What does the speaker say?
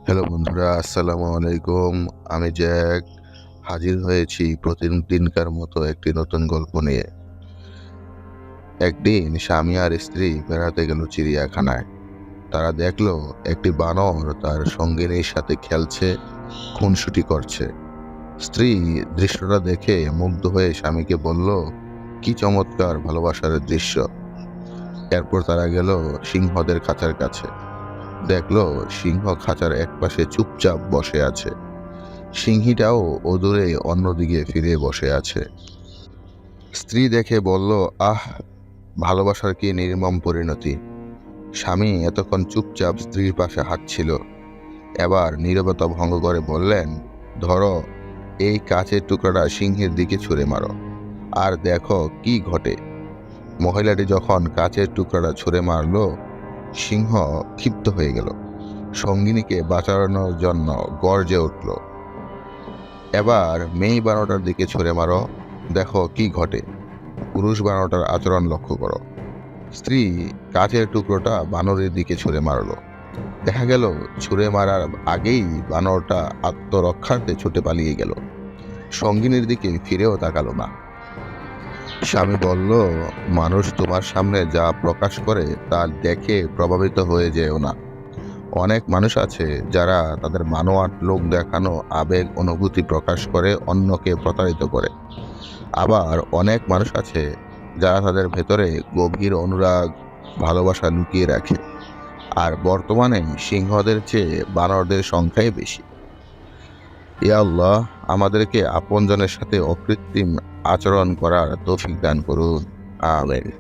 Hello বন্ধুরা, আসসালামু আলাইকুম। আমি জ্যাক হাজির হয়েছি প্রতিদিনকার মতো একটি নতুন গল্প নিয়ে। একদিন স্বামী আর স্ত্রী বেড়াতে গেল চিড়িয়াখানায়। তারা দেখলো একটি বানর তার সঙ্গিনীর সাথে খেলছে, খুনসুটি করছে। স্ত্রী দৃশ্যটা দেখে মুগ্ধ হয়ে স্বামীকে বলল, কি চমৎকার ভালোবাসার দৃশ্য। এরপর তারা গেল সিংহদের খাঁচার কাছে। দেখলো সিংহ খাঁচার একপাশে চুপচাপ বসে আছে। সিংহীটাও অদূরে অন্যদিকে ফিরে বসে আছে। স্ত্রী দেখে বলল, আহ, ভালোবাসার কি নির্মম পরিণতি। স্বামী এতক্ষণ চুপচাপ স্ত্রীর পাশে হাঁটছিল, এবার নীরবতা ভঙ্গ করে বললেন, ধরো এই কাচের টুকরাটা সিংহের দিকে ছুঁড়ে মারো, আর দেখো কি ঘটে। মহিলাটি যখন কাচের টুকরাটা ছুঁড়ে মারল, সিংহ ক্ষিপ্ত হয়ে গেল, সঙ্গিনীকে বাঁচানোর জন্য গর্জে উঠল। এবার মেয়ে বানরটার দিকে ছুঁড়ে মারো, দেখো কি ঘটে। পুরুষ বানরটার আচরণ লক্ষ্য করো। স্ত্রী কাচের টুকরোটা বানরের দিকে ছুঁড়ে মারলো। দেখা গেল ছুঁড়ে মারার আগেই বানরটা আত্মরক্ষার্থে ছুটে পালিয়ে গেল, সঙ্গিনীর দিকে ফিরেও তাকালো না। স্বামী বলল, মানুষ তোমার সামনে যা প্রকাশ করে তা দেখে প্রভাবিত হয়ে যেও না। অনেক মানুষ আছে যারা তাদের মানোয়াট লোক দেখানো আবেগ অনুভূতি প্রকাশ করে অন্যকে প্রতারিত করে। আবার অনেক মানুষ আছে যারা তাদের ভেতরে গভীর অনুরাগ, ভালোবাসা লুকিয়ে রাখে। আর বর্তমানে সিংহদের চেয়ে বানরদের সংখ্যাই বেশি। ইয়া আল্লাহ, আমাদেরকে আপনজনের সাথে অকৃত্রিম আচরণ করার তৌফিক দান করুন। আমিন।